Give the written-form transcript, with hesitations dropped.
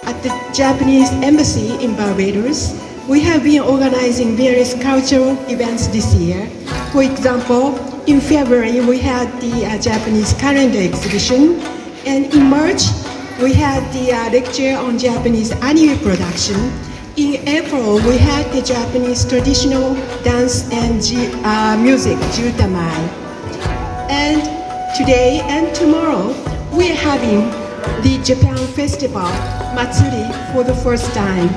At the Japanese Embassy in Barbados, we have been organizing various cultural events this year. For example, in February, we had the Japanese calendar exhibition, and in March, we had the lecture on Japanese anime production. In April, we had the Japanese traditional dance and music, jutamai. And today and tomorrow, we are having the Japan Festival, Matsuri, for the first time.